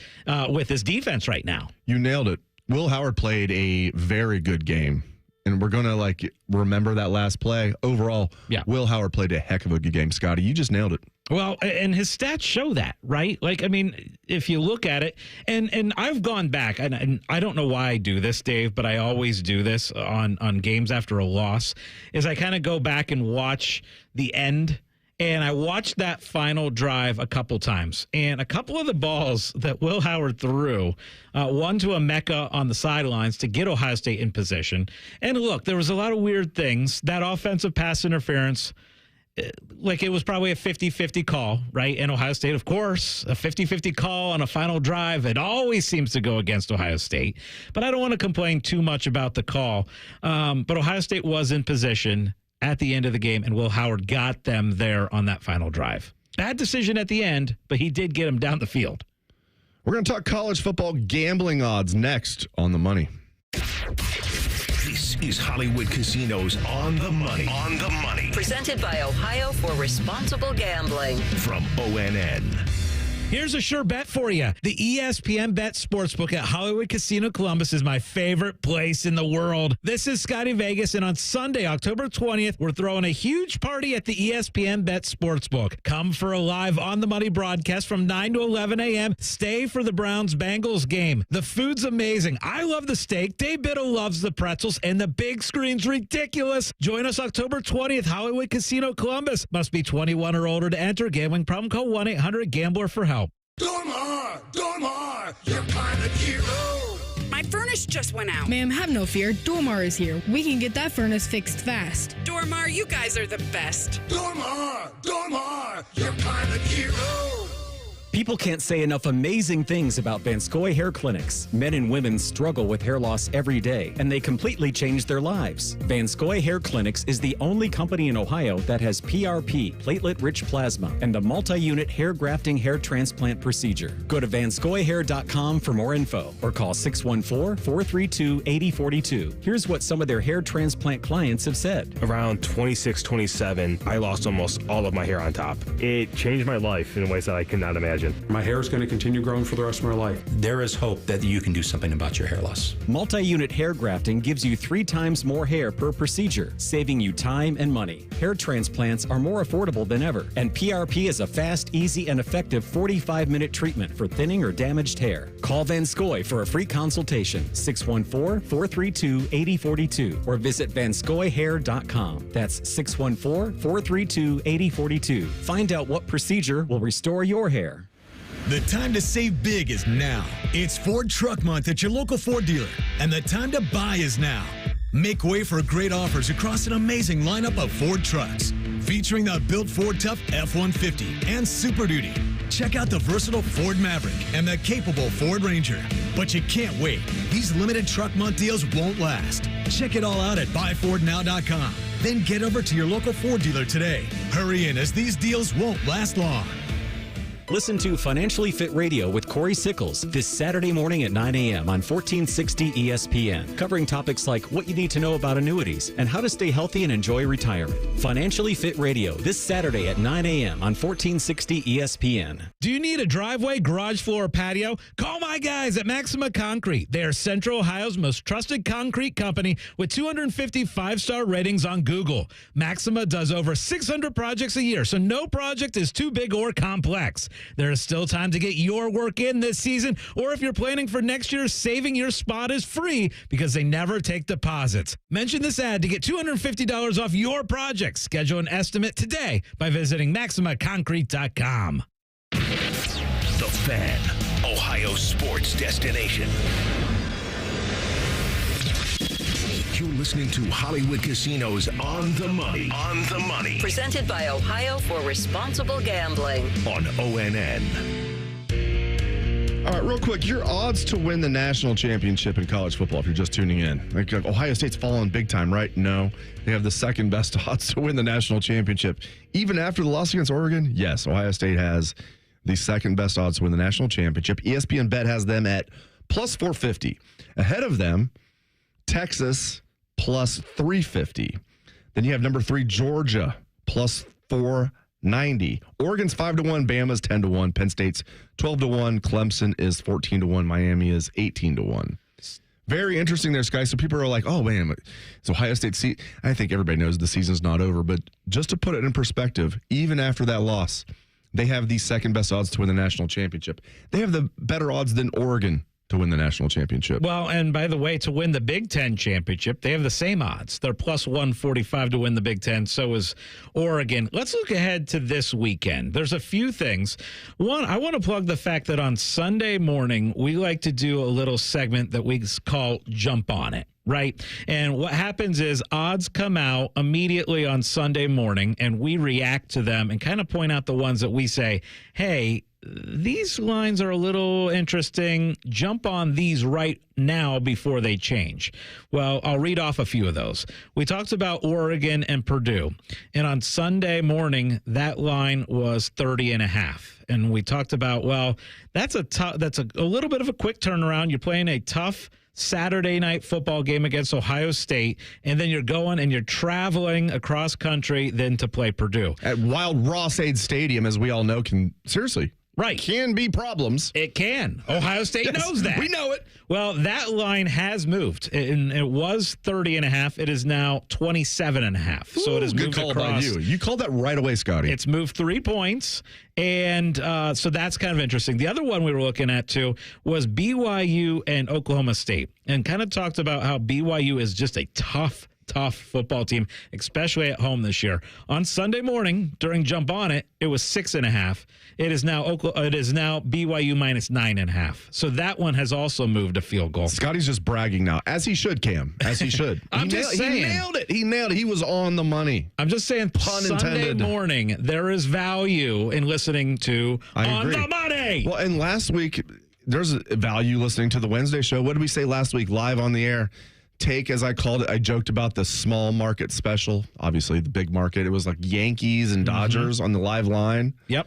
with his defense right now. You nailed it. Will Howard played a very good game. And we're going to, remember that last play. Overall, Will Howard played a heck of a good game. Scotty, you just nailed it. Well, and his stats show that, right? Like, I mean, if you look at it, and I've gone back, and I don't know why I do this, Dave, but I always do this on games after a loss, is I kind of go back and watch the end. And I watched that final drive a couple times. And a couple of the balls that Will Howard threw, one to Emeka on the sidelines to get Ohio State in position. And look, there was a lot of weird things. That offensive pass interference, it was probably a 50-50 call, right? And Ohio State, of course, a 50-50 call on a final drive. It always seems to go against Ohio State. But I don't want to complain too much about the call. But Ohio State was in position at the end of the game, and Will Howard got them there on that final drive. Bad decision at the end, but he did get them down the field. We're going to talk college football gambling odds next on The Money. This is Hollywood Casinos On the Money. On the Money. Presented by Ohio for Responsible Gambling. From ONN. Here's a sure bet for you. The ESPN Bet Sportsbook at Hollywood Casino Columbus is my favorite place in the world. This is Scotty Vegas, and on Sunday, October 20th, we're throwing a huge party at the ESPN Bet Sportsbook. Come for a live on-the-money broadcast from 9 to 11 a.m. Stay for the Browns-Bengals game. The food's amazing. I love the steak. Dave Biddle loves the pretzels, and the big screen's ridiculous. Join us October 20th, Hollywood Casino Columbus. Must be 21 or older to enter. Gambling problem, call 1-800-GAMBLER for help. Dormar, you're kind of hero. My furnace just went out. Ma'am, have no fear. Dormar is here. We can get that furnace fixed fast. Dormar, you guys are the best. Dormar, you're kind of hero. People can't say enough amazing things about Vanscoy Hair Clinics. Men and women struggle with hair loss every day, and they completely change their lives. Vanscoy Hair Clinics is the only company in Ohio that has PRP, platelet-rich plasma, and the multi-unit hair grafting hair transplant procedure. Go to vanscoyhair.com for more info, or call 614-432-8042. Here's what some of their hair transplant clients have said. Around 26, 27, I lost almost all of my hair on top. It changed my life in ways that I could not imagine. My hair is going to continue growing for the rest of my life. There is hope that you can do something about your hair loss. Multi-unit hair grafting gives you 3 times more hair per procedure, saving you time and money. Hair transplants are more affordable than ever, and PRP is a fast, easy, and effective 45-minute treatment for thinning or damaged hair. Call Vanscoy for a free consultation, 614-432-8042, or visit vanscoyhair.com. That's 614-432-8042. Find out what procedure will restore your hair. The time to save big is now. It's Ford Truck Month at your local Ford dealer, and the time to buy is now. Make way for great offers across an amazing lineup of Ford trucks, featuring the built Ford Tough F-150 and Super Duty. Check out the versatile Ford Maverick and the capable Ford Ranger. But you can't wait. These limited Truck Month deals won't last. Check it all out at buyfordnow.com. Then get over to your local Ford dealer today. Hurry in, as these deals won't last long. Listen to Financially Fit Radio with Corey Sickles this Saturday morning at 9 a.m. on 1460 ESPN, covering topics like what you need to know about annuities and how to stay healthy and enjoy retirement. Financially Fit Radio this Saturday at 9 a.m. on 1460 ESPN. Do you need a driveway, garage floor, or patio? Call my guys at Maxima Concrete. They are Central Ohio's most trusted concrete company with 250 five-star ratings on Google. Maxima does over 600 projects a year, so no project is too big or complex. There is still time to get your work in this season, or if you're planning for next year, saving your spot is free because they never take deposits. Mention this ad to get $250 off your project. Schedule an estimate today by visiting MaximaConcrete.com. The Fan, Ohio sports destination. You're listening to Hollywood Casino's On the Money. On the Money. Presented by Ohio for Responsible Gambling. On ONN. All right, real quick, your odds to win the national championship in college football, if you're just tuning in. Like Ohio State's fallen big time, right? No. They have the second best odds to win the national championship. Even after the loss against Oregon, yes, Ohio State has the second best odds to win the national championship. ESPN Bet has them at plus 450. Ahead of them, Texas plus 350. Then you have number 3, Georgia, plus 490. Oregon's 5-1, Bama's 10-1, Penn State's 12-1, Clemson is 14-1, Miami is 18-1. Very interesting there, Sky. So people are like, oh, man, it's Ohio State. I think everybody knows the season's not over, but just to put it in perspective, even after that loss, they have the second best odds to win the national championship. They have the better odds than Oregon to win the national championship. Well, and by the way, to win the Big Ten championship, they have the same odds. They're plus 145 to win the Big Ten. So is Oregon. Let's look ahead to this weekend. There's a few things. One, I want to plug the fact that on Sunday morning, we like to do a little segment that we call Jump On It. Right. And what happens is odds come out immediately on Sunday morning and we react to them and kind of point out the ones that we say, hey, these lines are a little interesting. Jump on these right now before they change. Well, I'll read off a few of those. We talked about Oregon and Purdue. And on Sunday morning, that line was 30.5. And we talked about, well, that's a little bit of a quick turnaround. You're playing a tough Saturday night football game against Ohio State, and then you're going and you're traveling across country then to play Purdue. At Wild Ross-Ade Stadium, as we all know, can be problems. It can. Ohio State knows that. We know it. Well, that line has moved. It was 30.5. It is now 27.5. So it has moved call across. By you. You called that right away, Scotty. It's moved 3 points. And so that's kind of interesting. The other one we were looking at, too, was BYU and Oklahoma State. And kind of talked about how BYU is just a tough football team, especially at home this year. On Sunday morning, during Jump On It, it was 6.5. It is now BYU minus 9.5. So that one has also moved a field goal. Scotty's just bragging now, as he should, Cam, as he should. I'm just saying. He nailed it. He was on the money. I'm just saying, Pun Sunday intended. morning, there is value in listening to On the Money. Well, and last week, there's a value listening to the Wednesday show. What did we say last week, live on the air? Take, as I called it, I joked about the small market special. Obviously, the big market. It was like Yankees and Dodgers on the live line. Yep.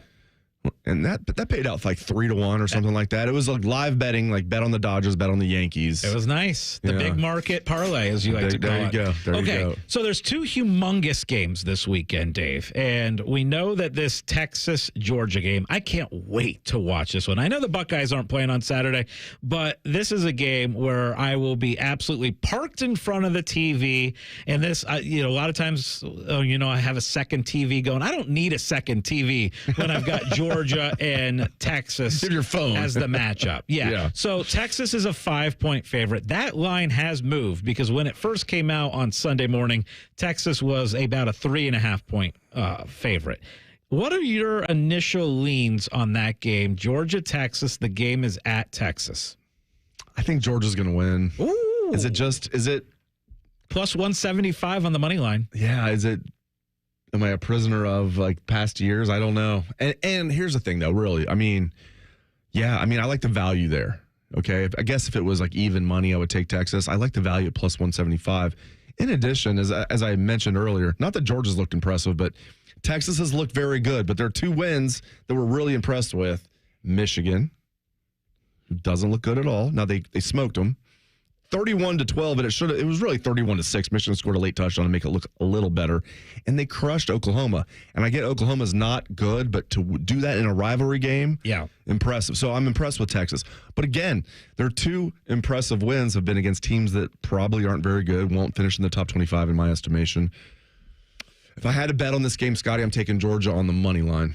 And that paid out for like 3-1 or something like that. It was like live betting, like bet on the Dodgers, bet on the Yankees. It was nice. The big market parlay, as you like to call it. There you go. So there's 2 humongous games this weekend, Dave. And we know that this Texas-Georgia game, I can't wait to watch this one. I know the Buckeyes aren't playing on Saturday, but this is a game where I will be absolutely parked in front of the TV. And this, a lot of times, I have a second TV going. I don't need a second TV when I've got Georgia and Texas your phone as the matchup. Yeah. So Texas is a 5-point favorite. That line has moved because when it first came out on Sunday morning, Texas was about a 3.5-point favorite. What are your initial leans on that game? Georgia, Texas, the game is at Texas. I think Georgia's going to win. Ooh. Is it plus 175 on the money line? Yeah. Am I a prisoner of like past years? I don't know. And here's the thing, though, really. I like the value there. Okay. I guess if it was like even money, I would take Texas. I like the value at plus 175. In addition, as I mentioned earlier, not that Georgia's looked impressive, but Texas has looked very good. But there are 2 wins that we're really impressed with. Michigan, who doesn't look good at all. Now they smoked them 31-12, and it was really 31-6. Michigan scored a late touchdown to make it look a little better, and they crushed Oklahoma. And I get Oklahoma's not good, but to do that in a rivalry game, impressive. So I'm impressed with Texas. But again, their 2 impressive wins have been against teams that probably aren't very good, won't finish in the top 25 in my estimation. If I had to bet on this game, Scotty, I'm taking Georgia on the money line.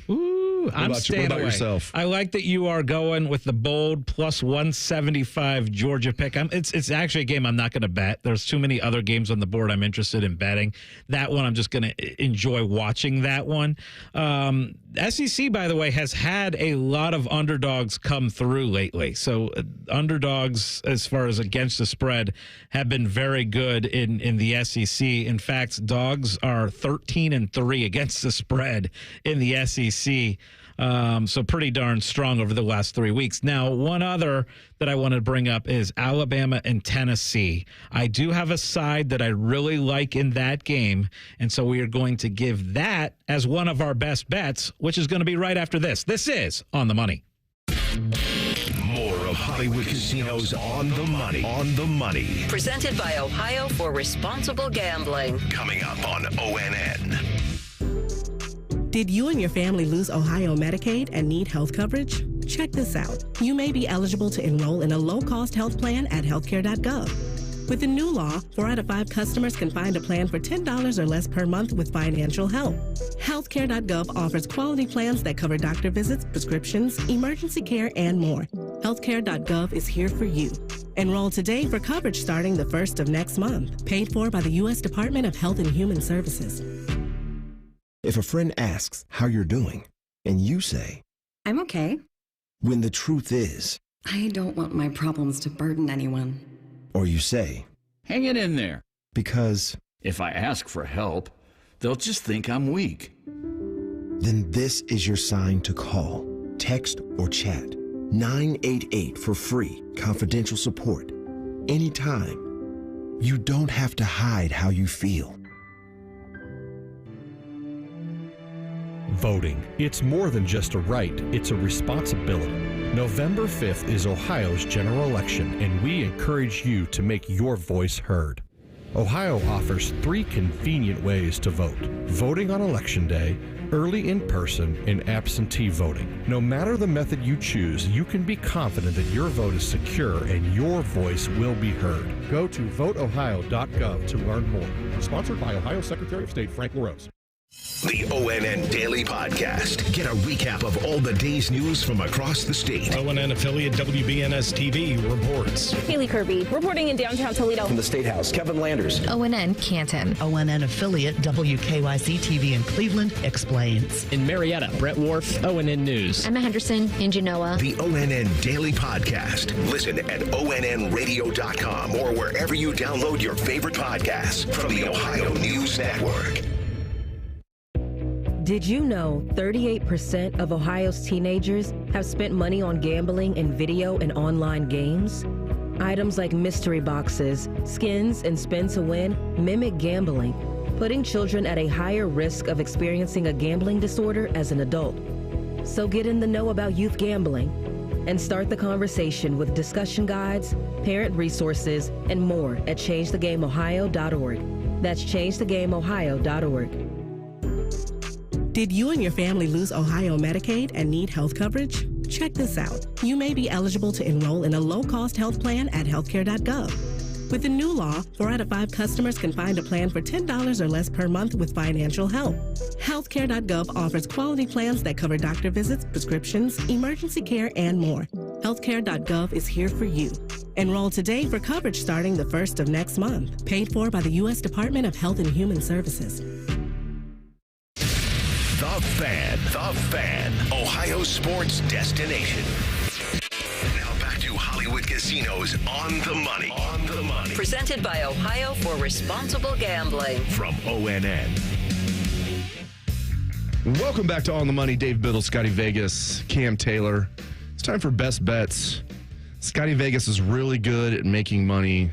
I'm staying what about away. Yourself? I like that you are going with the bold plus 175 Georgia pick. It's actually a game I'm not going to bet. There's too many other games on the board I'm interested in betting. That one, I'm just going to enjoy watching that one. SEC, by the way, has had a lot of underdogs come through lately. So underdogs, as far as against the spread, have been very good in the SEC. In fact, dogs are 13-3 against the spread in the SEC. So pretty darn strong over the last 3 weeks. Now, one other that I want to bring up is Alabama and Tennessee. I do have a side that I really like in that game, and so we are going to give that as one of our best bets, which is going to be right after this. This is On the Money. More of Hollywood Casinos On the Money. On the Money. Presented by Ohio for Responsible Gambling. Coming up on ONN. Did you and your family lose Ohio Medicaid and need health coverage? Check this out. You may be eligible to enroll in a low-cost health plan at healthcare.gov. With the new law, 4 out of 5 customers can find a plan for $10 or less per month with financial help. Healthcare.gov offers quality plans that cover doctor visits, prescriptions, emergency care, and more. Healthcare.gov is here for you. Enroll today for coverage starting the 1st of next month. Paid for by the U.S. Department of Health and Human Services. If a friend asks how you're doing, and you say, I'm okay. When the truth is, I don't want my problems to burden anyone. Or you say, hang it in there. Because if I ask for help, they'll just think I'm weak. Then this is your sign to call, text, or chat 988 for free, confidential support. Anytime. You don't have to hide how you feel. Voting. It's more than just a right, it's a responsibility. November 5th is Ohio's general election, and we encourage you to make your voice heard. Ohio offers 3 convenient ways to vote: voting on Election Day, early in person, and absentee voting. No matter the method you choose, you can be confident that your vote is secure and your voice will be heard. Go to voteohio.gov to learn more. Sponsored by Ohio Secretary of State Frank LaRose. The ONN Daily Podcast. Get a recap of all the day's news from across the state. ONN affiliate WBNS TV reports. Haley Kirby reporting in downtown Toledo. From the State House, Kevin Landers. ONN Canton. ONN affiliate WKYC TV in Cleveland explains. In Marietta, Brett Wharf, ONN News. Emma Henderson in Genoa. The ONN Daily Podcast. Listen at ONNradio.com or wherever you download your favorite podcasts from the Ohio News Network. Did you know 38% of Ohio's teenagers have spent money on gambling in video and online games? Items like mystery boxes, skins, and spin to win mimic gambling, putting children at a higher risk of experiencing a gambling disorder as an adult. So get in the know about youth gambling and start the conversation with discussion guides, parent resources, and more at changethegameohio.org. That's changethegameohio.org. Did you and your family lose Ohio Medicaid and need health coverage? Check this out. You may be eligible to enroll in a low-cost health plan at healthcare.gov. With the new law, 4 out of 5 customers can find a plan for $10 or less per month with financial help. Healthcare.gov offers quality plans that cover doctor visits, prescriptions, emergency care, and more. Healthcare.gov is here for you. Enroll today for coverage starting the 1st of next month. Paid for by the U.S. Department of Health and Human Services. The Fan, Ohio sports destination. Now back to Hollywood Casinos On the Money. On the Money. Presented by Ohio for Responsible Gambling. From ONN. Welcome back to On the Money. Dave Biddle, Scotty Vegas, Cam Taylor. It's time for best bets. Scotty Vegas is really good at making money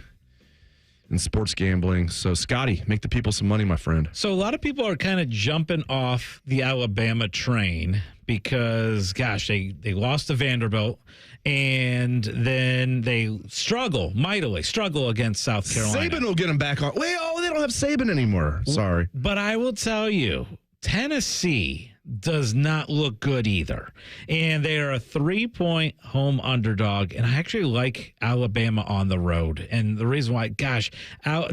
in sports gambling. So, Scotty, make the people some money, my friend. So a lot of people are kind of jumping off the Alabama train because, gosh, they lost to Vanderbilt, and then they mightily struggle against South Carolina. Saban will get them back on. Wait, they don't have Saban anymore. Sorry. But I will tell you, Tennessee does not look good either. And they are a 3-point home underdog. And I actually like Alabama on the road. And the reason why, gosh,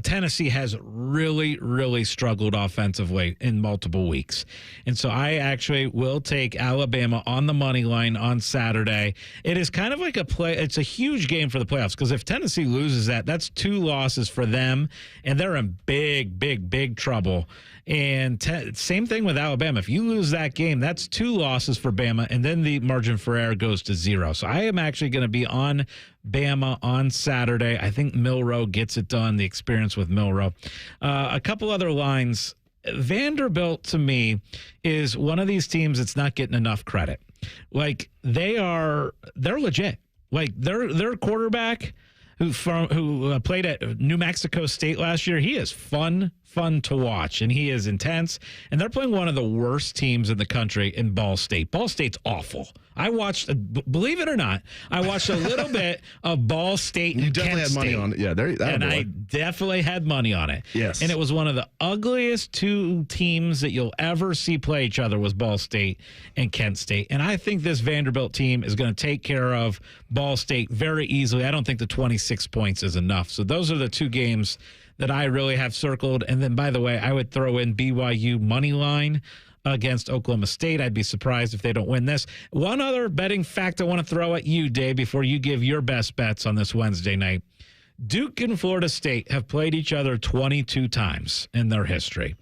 Tennessee has really, really struggled offensively in multiple weeks. And so I actually will take Alabama on the money line on Saturday. It is kind of like it's a huge game for the playoffs, because if Tennessee loses that's 2 losses for them, and they're in big, big, big trouble. And same thing with Alabama. If you lose that game, that's 2 losses for Bama, and then the margin for error goes to 0. So I am actually going to be on Bama on Saturday. I think Milroe gets it done, the experience with Milroe. A couple other lines. Vanderbilt, to me, is one of these teams that's not getting enough credit. Like, they're legit. Like, their quarterback who played at New Mexico State last year, he is fun to watch, and he is intense. And they're playing one of the worst teams in the country in Ball State. Ball State's awful. I watched, believe it or not, I watched a little bit of Ball State and You definitely Kent had money State. on it. Yeah, and I definitely had money on it. Yes. And it was one of the ugliest 2 teams that you'll ever see play each other was Ball State and Kent State. And I think this Vanderbilt team is going to take care of Ball State very easily. I don't think the 26 points is enough. So those are the 2 games that I really have circled. And then, by the way, I would throw in BYU money line against Oklahoma State. I'd be surprised if they don't win this. One other betting fact I want to throw at you, Dave, before you give your best bets on this Wednesday night. Duke and Florida State have played each other 22 times in their history.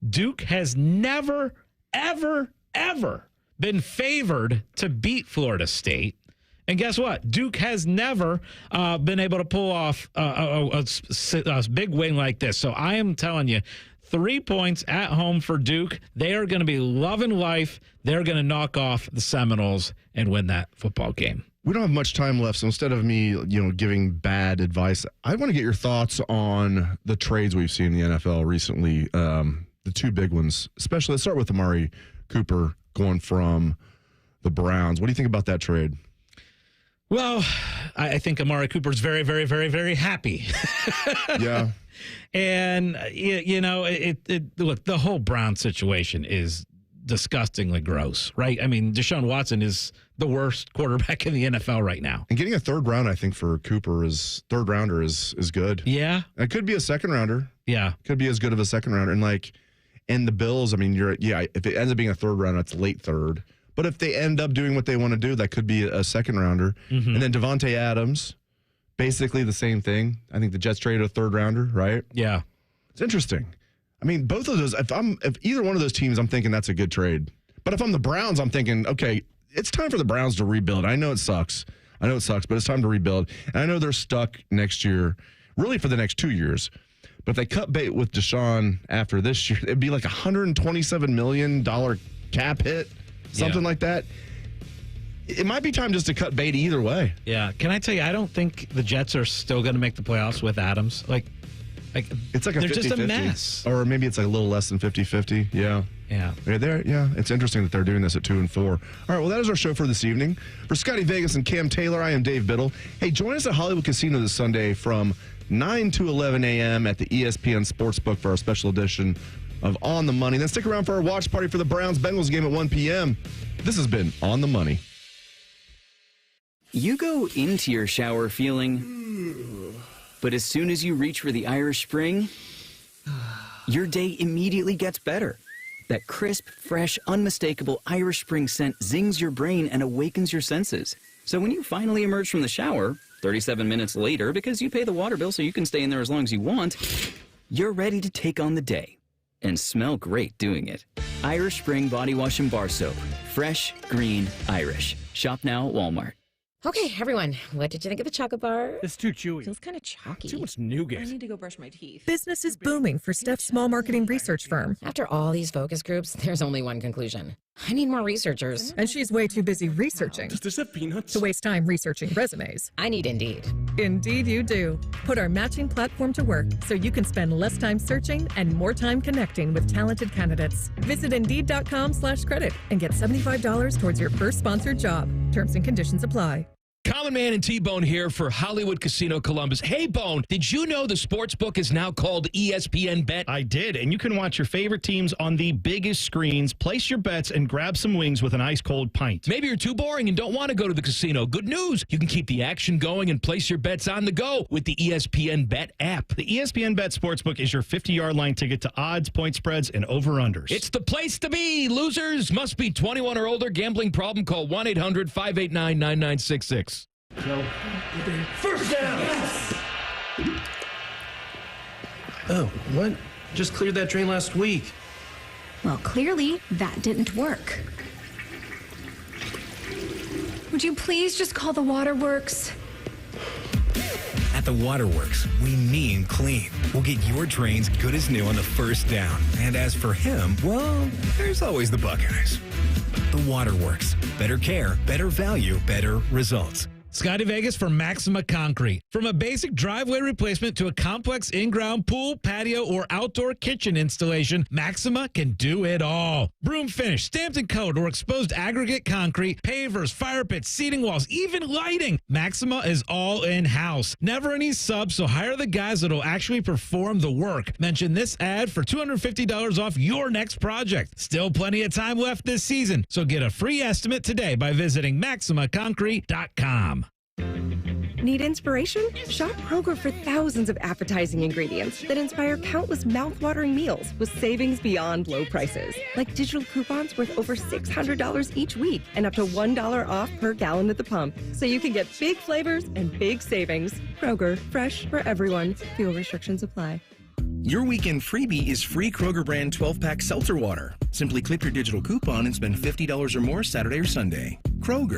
Duke has never, ever, ever been favored to beat Florida State. And guess what? Duke has never been able to pull off a big win like this. So I am telling you, 3 points at home for Duke. They are going to be loving life. They're going to knock off the Seminoles and win that football game. We don't have much time left, so instead of me, giving bad advice, I want to get your thoughts on the trades we've seen in the NFL recently. The 2 big ones, especially. Let's start with Amari Cooper going from the Browns. What do you think about that trade? Well, I think Amari Cooper's very, very, very, very happy. Yeah. And, look, the whole Brown situation is disgustingly gross, right? I mean, Deshaun Watson is the worst quarterback in the NFL right now. And getting a 3rd round, I think, for Cooper is 3rd rounder is good. Yeah. It could be a 2nd rounder. Yeah. Could be as good of a 2nd rounder. And the Bills, I mean, if it ends up being a 3rd rounder, it's late 3rd. But if they end up doing what they want to do, that could be a 2nd rounder. Mm-hmm. And then Devontae Adams, basically the same thing. I think the Jets traded a 3rd rounder, right? Yeah. It's interesting. I mean, both of those, if either one of those teams, I'm thinking that's a good trade. But if I'm the Browns, I'm thinking, okay, it's time for the Browns to rebuild. I know it sucks, but it's time to rebuild. And I know they're stuck next year, really for the next 2 years. But if they cut bait with Deshaun after this year, it'd be like $127 million cap hit. Something like that. It might be time just to cut bait either way. Yeah. Can I tell you, I don't think the Jets are still going to make the playoffs with Adams. It's like a 50-50. They're just a mess. Or maybe it's like a little less than 50-50. Yeah. Yeah. It's interesting that they're doing this at 2-4. All right, well, that is our show for this evening. For Scotty Vegas and Cam Taylor, I am Dave Biddle. Hey, join us at Hollywood Casino this Sunday from 9 to 11 a.m. at the ESPN Sportsbook for our special edition of On the Money. Then stick around for our watch party for the Browns-Bengals game at 1 p.m. This has been On the Money. You go into your shower feeling, but as soon as you reach for the Irish Spring, your day immediately gets better. That crisp, fresh, unmistakable Irish Spring scent zings your brain and awakens your senses. So when you finally emerge from the shower, 37 minutes later, because you pay the water bill so you can stay in there as long as you want, you're ready to take on the day. And smell great doing it. Irish Spring Body Wash and Bar Soap. Fresh, green, Irish. Shop now at Walmart. Okay, everyone, what did you think of the chocolate bar? It's too chewy. Feels kind of chalky. Too much nougat. I need to go brush my teeth. Business is booming for Steph's small marketing research firm. After all these focus groups, there's only one conclusion. I need more researchers. And she's way too busy researching Does this have peanuts? to waste time researching resumes. I need Indeed. Indeed you do. Put our matching platform to work so you can spend less time searching and more time connecting with talented candidates. Visit Indeed.com/credit and get $75 towards your first sponsored job. Terms and conditions apply. Common Man and T-Bone here for Hollywood Casino Columbus. Hey, Bone, did you know the sportsbook is now called ESPN Bet? I did, and you can watch your favorite teams on the biggest screens, place your bets, and grab some wings with an ice-cold pint. Maybe you're too boring and don't want to go to the casino. Good news. You can keep the action going and place your bets on the go with the ESPN Bet app. The ESPN Bet Sportsbook is your 50-yard line ticket to odds, point spreads, and over-unders. It's the place to be. Losers must be 21 or older. Gambling problem? Call 1-800-589-9966. No. First down! Yes! Oh, what? Just cleared that drain last week. Well, clearly that didn't work. Would you please just call the waterworks? At the Waterworks, we mean clean. We'll get your drains good as new on the first down. And as for him, well, there's always the Buckeyes. The Waterworks. Better care, better value, better results. Scotty Vegas for Maxima Concrete. From a basic driveway replacement to a complex in-ground pool, patio, or outdoor kitchen installation, Maxima can do it all. Broom finish, stamped and colored, or exposed aggregate concrete, pavers, fire pits, seating walls, even lighting. Maxima is all in-house. Never any subs, so hire the guys that'll actually perform the work. Mention this ad for $250 off your next project. Still plenty of time left this season, so get a free estimate today by visiting MaximaConcrete.com. Need inspiration? Shop Kroger for thousands of appetizing ingredients that inspire countless mouth-watering meals with savings beyond low prices. Like digital coupons worth over $600 each week and up to $1 off per gallon at the pump. So you can get big flavors and big savings. Kroger, fresh for everyone. Fuel restrictions apply. Your weekend freebie is free Kroger brand 12-pack seltzer water. Simply clip your digital coupon and spend $50 or more Saturday or Sunday. Kroger,